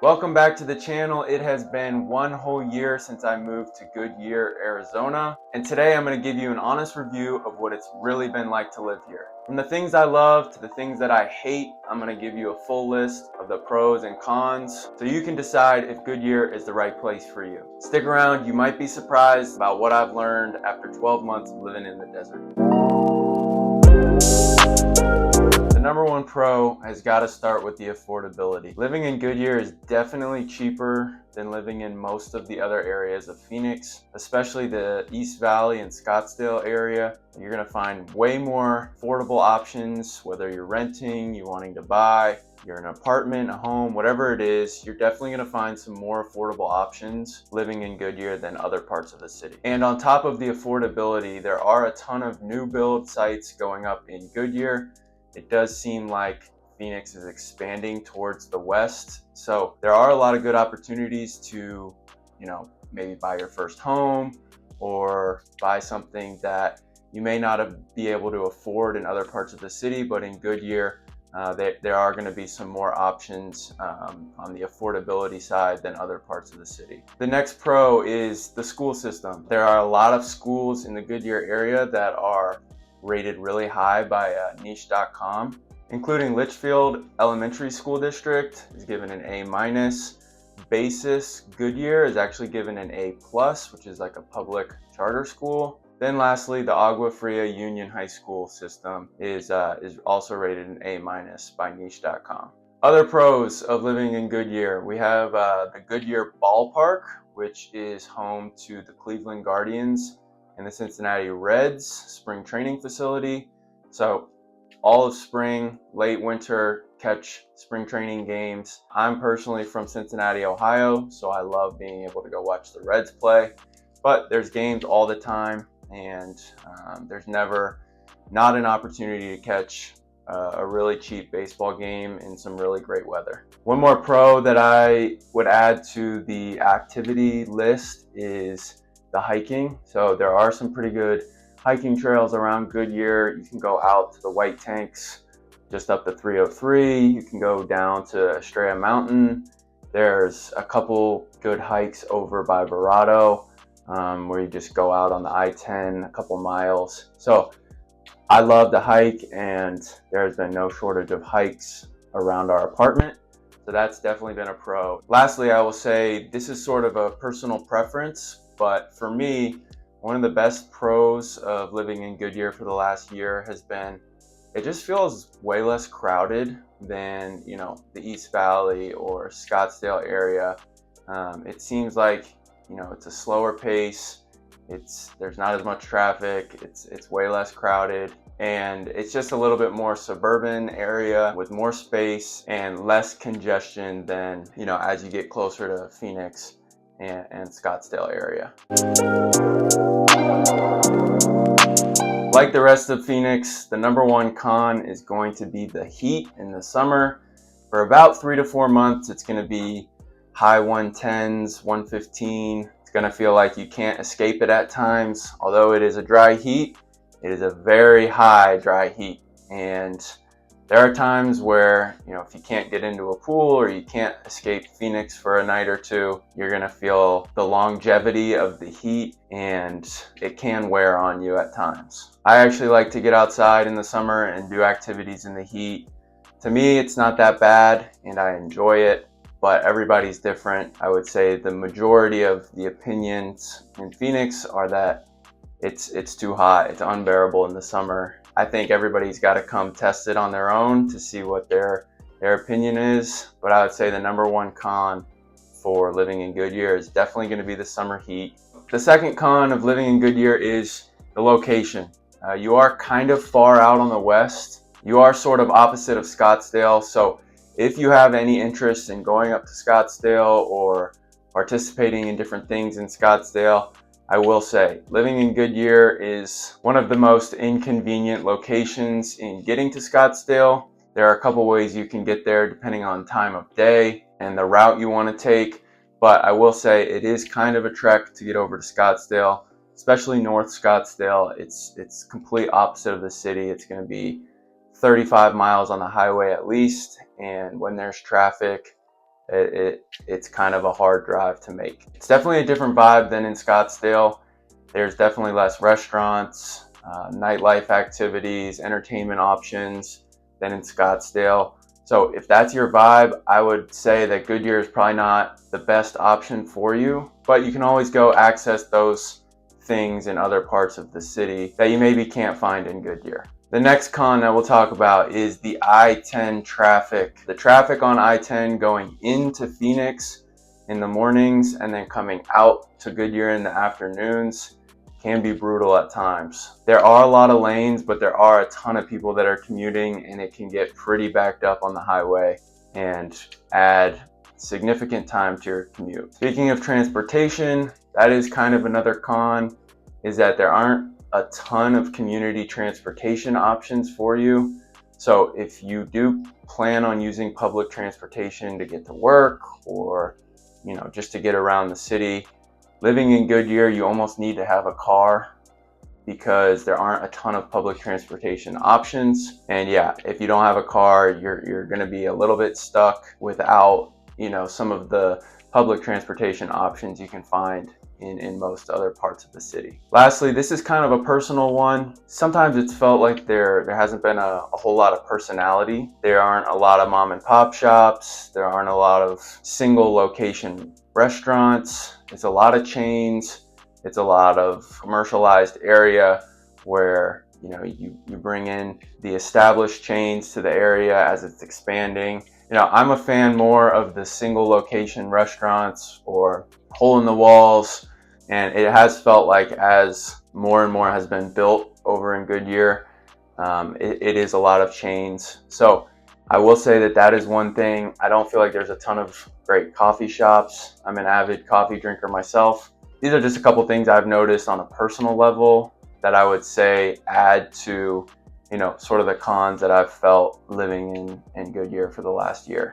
Welcome back to the channel. It has been one whole year since I moved to Goodyear, Arizona. And today I'm going to give you an honest review of what it's really been like to live here. From the things I love to the things that I hate, I'm going to give you a full list of the pros and cons so you can decide if Goodyear is the right place for you. Stick around, you might be surprised about what I've learned after 12 months of living in the desert. The number one pro has got to start with the affordability. Living in Goodyear is definitely cheaper than living in most of the other areas of Phoenix, especially the East Valley and Scottsdale area. You're going to find way more affordable options, whether you're renting, you're wanting to buy, you're in an apartment, a home, whatever it is, you're definitely going to find some more affordable options living in Goodyear than other parts of the city. And on top of the affordability, there are a ton of new build sites going up in Goodyear. It does seem like Phoenix is expanding towards the west. So there are a lot of good opportunities to, maybe buy your first home or buy something that you may not be able to afford in other parts of the city, but in Goodyear, there are going to be some more options on the affordability side than other parts of the city. The next pro is the school system. There are a lot of schools in the Goodyear area that are rated really high by niche.com, including Litchfield Elementary School District is given an A-. Basis Goodyear is actually given an A+, which is like a public charter school. Then lastly, the Agua Fria Union High School system is also rated an A- by niche.com. Other pros of living in Goodyear, we have the Goodyear Ballpark, which is home to the Cleveland Guardians and the Cincinnati Reds spring training facility. So all of spring, late winter, catch spring training games. I'm personally from Cincinnati, Ohio, so I love being able to go watch the Reds play. But there's games all the time, and there's never not an opportunity to catch a really cheap baseball game in some really great weather. One more pro that I would add to the activity list is the hiking. So there are some pretty good hiking trails around Goodyear. You can go out to the White Tanks, just up the 303. You can go down to Estrella Mountain. There's a couple good hikes over by Verrado, where you just go out on the I-10 a couple miles. So I love to hike, and there's been no shortage of hikes around our apartment. So that's definitely been a pro. Lastly, I will say this is sort of a personal preference, but for me, one of the best pros of living in Goodyear for the last year has been it just feels way less crowded than, the East Valley or Scottsdale area. It seems like, it's a slower pace. There's not as much traffic. It's way less crowded. And it's just a little bit more suburban area with more space and less congestion than, as you get closer to Phoenix and Scottsdale area. Like the rest of Phoenix, the number one con is going to be the heat in the summer. For about 3 to 4 months, it's going to be high 110s, 115. It's going to feel like you can't escape it at times. Although it is a dry heat, it is a very high dry heat. And there are times where, if you can't get into a pool or you can't escape Phoenix for a night or two, you're going to feel the longevity of the heat, and it can wear on you at times. I actually like to get outside in the summer and do activities in the heat. To me, it's not that bad, and I enjoy it, but everybody's different. I would say the majority of the opinions in Phoenix are that it's too hot, it's unbearable in the summer. I think everybody's got to come test it on their own to see what their opinion is. But I would say the number one con for living in Goodyear is definitely going to be the summer heat. The second con of living in Goodyear is the location. You are kind of far out on the west. You are sort of opposite of Scottsdale. So if you have any interest in going up to Scottsdale or participating in different things in Scottsdale, I will say living in Goodyear is one of the most inconvenient locations in getting to Scottsdale. There are a couple ways you can get there depending on time of day and the route you want to take, but I will say it is kind of a trek to get over to Scottsdale, especially North Scottsdale. It's complete opposite of the city. It's going to be 35 miles on the highway at least, and when there's traffic, it's kind of a hard drive to make. It's definitely a different vibe than in Scottsdale. There's definitely less restaurants, nightlife activities, entertainment options than in Scottsdale. So if that's your vibe, I would say that Goodyear is probably not the best option for you, but you can always go access those things in other parts of the city that you maybe can't find in Goodyear. The next con that we'll talk about is the I-10 traffic. The traffic on I-10 going into Phoenix in the mornings and then coming out to Goodyear in the afternoons can be brutal at times. There are a lot of lanes, but there are a ton of people that are commuting, and it can get pretty backed up on the highway and add significant time to your commute. Speaking of transportation, that is kind of another con, is that there aren't a ton of community transportation options for you. So if you do plan on using public transportation to get to work or, just to get around the city, living in Goodyear, you almost need to have a car because there aren't a ton of public transportation options. And yeah, if you don't have a car, you're going to be a little bit stuck without, some of the public transportation options you can find in most other parts of the city. Lastly, this is kind of a personal one. Sometimes it's felt like there hasn't been a whole lot of personality. There aren't a lot of mom and pop shops. There aren't a lot of single location restaurants. It's a lot of chains. It's a lot of commercialized area where you bring in the established chains to the area as it's expanding. I'm a fan more of the single location restaurants or hole in the walls, and it has felt like as more and more has been built over in Goodyear, it is a lot of chains. So I will say that is one thing. I don't feel like there's a ton of great coffee shops. I'm an avid coffee drinker myself. These are just a couple things I've noticed on a personal level that I would say add to, sort of the cons that I've felt living in Goodyear for the last year.